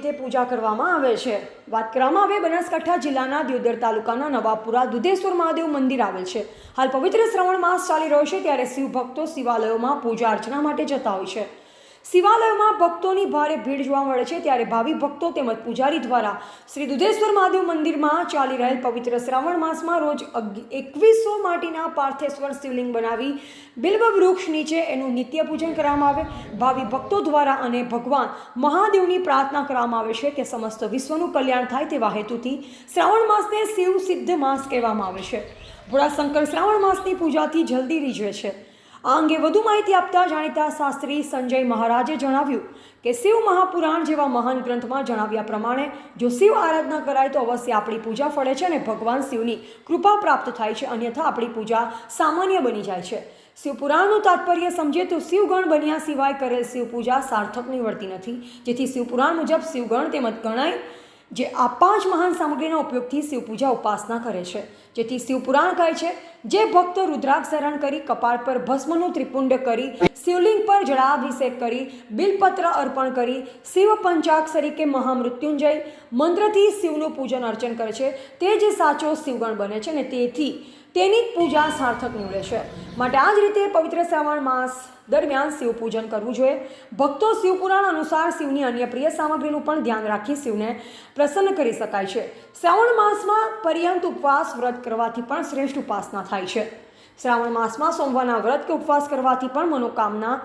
રીતે પૂજા કરવામાં આવે છે। વાત કરવામાં આવે બનાસકાંઠા જિલ્લાના દિયોદર તાલુકાના નવાપુરા દુધેશ્વર મહાદેવ મંદિર આવેલ છે। હાલ પવિત્ર શ્રાવણ માસ ચાલી રહ્યો છે ત્યારે શિવ ભક્તો શિવાલયોમાં પૂજા અર્ચના માટે જતા હોય છે। શિવાલયોમાં ભક્તોની ભારે ભીડ જોવા મળે છે ત્યારે ભાવિ ભક્તો તેમજ પૂજારી દ્વારા શ્રી દુધેશ્વર મહાદેવ મંદિરમાં ચાલી રહેલ પવિત્ર શ્રાવણ માસમાં રોજ 2100 માટીના પાર્થેશ્વર શિવલિંગ બનાવી બિલ્વ વૃક્ષ નીચે એનું નિત્ય પૂજન કરવામાં આવે। ભાવિ ભક્તો દ્વારા અને ભગવાન મહાદેવની પ્રાર્થના કરવામાં આવે છે કે સમસ્ત વિશ્વનું કલ્યાણ થાય તેવા હેતુથી શ્રાવણ માસને શિવ સિદ્ધ માસ કહેવામાં આવે છે। ભોળાશંકર શ્રાવણ માસની પૂજાથી જલ્દી રીઝવે છે। આ અંગે વધુ માહિતી આપતા જાણીતા શાસ્ત્રી સંજય મહારાજે જણાવ્યું કે શિવ મહાપુરાણ જેવા મહાન ગ્રંથમાં જણાવ્યા પ્રમાણે જો શિવ આરાધના કરાય તો અવશ્ય આપણી પૂજા ફળે છે અને ભગવાન શિવની કૃપા પ્રાપ્ત થાય છે, અન્યથા આપણી પૂજા સામાન્ય બની જાય છે। શિવપુરાણનું તાત્પર્ય સમજીએ તો શિવગણ બન્યા સિવાય કરેલ શિવ પૂજા સાર્થક નીવડતી નથી, જેથી શિવપુરાણ મુજબ શિવગણ તેમજ ગણાય જે આ 5 મહાન સામગ્રીના ઉપયોગથી શિવ પૂજા ઉપાસના કરે છે, જેથી શિવપુરાણ કહે છે જે ભક્ત રુદ્રાક્ષ ધારણ કરી કપાળ પર ભસ્મનું ત્રિપુંડ કરી શિવલિંગ પર જળાભિષેક કરી બિલપત્ર અર્પણ કરી શિવ પંચાક્ષરી કે મહામૃત્યુંજય મંત્રથી શિવનું પૂજન અર્ચન કરે છે તે જ સાચો શિવગણ બને છે અને તેથી તેની પૂજા સાર્થક નીવડે છે। માટે આ જ રીતે પવિત્ર શ્રાવણ માસ દરમિયાન શિવ પૂજન કરવું જોઈએ। ભક્તો શિવપુરાણ અનુસાર શિવની અન્ય પ્રિય સામગ્રીનું પણ ધ્યાન રાખી શિવને પ્રસન્ન કરી શકાય છે। શ્રાવણ માસમાં પર્યંત ઉપવાસ વ્રત કરવાથી પણ શ્રેષ્ઠ ઉપાસના થાય છે। શ્રાવણ માસમાં સોમવારના વ્રત કે ઉપવાસ કરવાથી પણ મનોકામના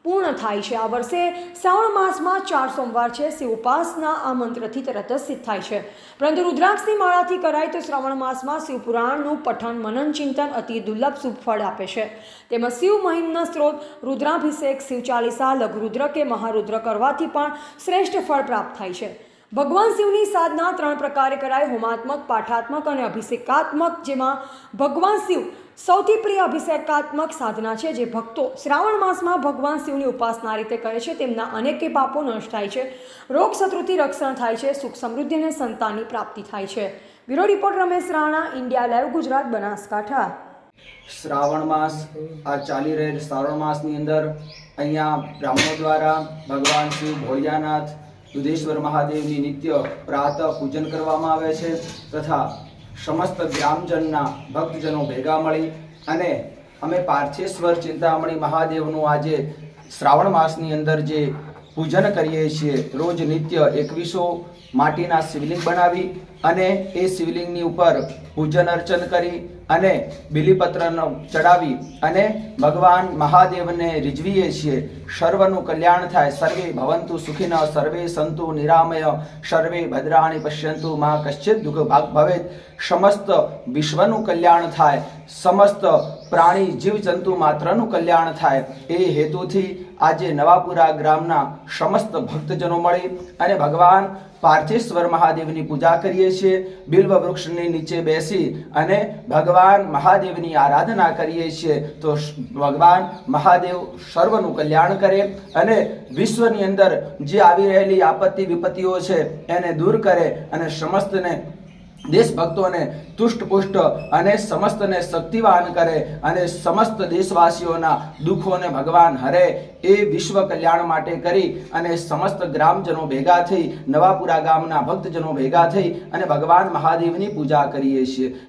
પૂર્ણ થાય છે। આ વર્ષે શ્રાવણ માસમાં 4 સોમવાર છે। શિવ ઉપાસના આ મંત્રથી તરત જ સિદ્ધ થાય છે, પરંતુ રુદ્રાક્ષની માળાથી કરાય તો શ્રાવણ માસમાં શિવપુરાણનું પઠન મનન ચિંતન અતિ દુર્લભ શુભ ફળ આપે છે। તેમજ શિવ મહિમના સ્ત્રોત રુદ્રાભિષેક શિવ ચાલીસા લઘુરુદ્ર કે મહારુદ્ર કરવાથી પણ શ્રેષ્ઠ ફળ પ્રાપ્ત થાય છે। ભગવાન શિવની સાધના 3 પ્રકારે કરાય, હોમાત્મક, પાઠાત્મક અને અભિષેકાત્મક, જેમાં ભગવાન શિવ સૌથી પ્રિય અભિષેકાત્મક સાધના છે। જે ભક્તો શ્રાવણ માસમાં ભગવાન શિવની ઉપાસના રીતે કરે છે તેમના અનેક પાપો નષ્ટ થાય છે, રોગ શત્રુથી રક્ષણ થાય છે, સુખ સમૃદ્ધિ અને સંતાનની પ્રાપ્તિ થાય છે। Bureau report Ramesh Rana, India live, Gujarat, Banaskantha. Shravan માસ આ ચાલી રહેલ શ્રાવણ માસની અંદર અહીંયા બ્રાહ્મણો દ્વારા ભગવાન શિવ ભોળિયાનાથ દુધેશ્વર મહાદેવની નિત્ય પ્રાતઃ પૂજન કરવામાં આવે છે તથા સમસ્ત ગ્રામજનના ભક્તજનો ભેગા મળી અને અમે પાર્થેશ્વર ચિંતામણી મહાદેવનું આજે શ્રાવણ માસની અંદર જે પૂજન કરીએ છીએ, રોજ નિત્ય 2100 માટીના શિવલિંગ બનાવી અને એ શિવલિંગની ઉપર પૂજન અર્ચન કરી અને બિલીપત્રનો ચડાવી અને ભગવાન મહાદેવને રીઝવીએ છીએ। સર્વનું કલ્યાણ થાય, સર્વે ભવંતુ સુખિનઃ, સર્વે સંતુ નિરામય, સર્વે ભદ્રાણિ પશ્યંતુ, મા કશ્ચિત દુઃખ ભાગ ભવેત। સમસ્ત વિશ્વનું કલ્યાણ થાય, સમસ્ત પ્રાણી જીવજંતુ માત્રનું કલ્યાણ થાય એ હેતુથી આજે નવાપુરા ગ્રામના સમસ્ત ભક્તજનો મળી અને ભગવાન પાર્થેશ્વર મહાદેવની પૂજા કરીએ છીએ। બિલ્વ વૃક્ષની નીચે બેસી અને ભગવાન મહાદેવની આરાધના કરીએ છીએ તો ભગવાન મહાદેવ સર્વનું કલ્યાણ કરે અને વિશ્વની અંદર જે આવી રહેલી આપત્તિ વિપત્તિઓ છે એને દૂર કરે અને સમસ્તને દેશભક્તોને તુષ્ટપુષ્ટ અને સમસ્તને શક્તિવાન કરે અને સમસ્ત દેશવાસીઓના દુઃખોને ભગવાન હરે એ વિશ્વ કલ્યાણ માટે કરી અને સમસ્ત ગ્રામજનો ભેગા થઈ, નવાપુરા ગામના ભક્તજનો ભેગા થઈ અને ભગવાન મહાદેવની પૂજા કરીએ છીએ।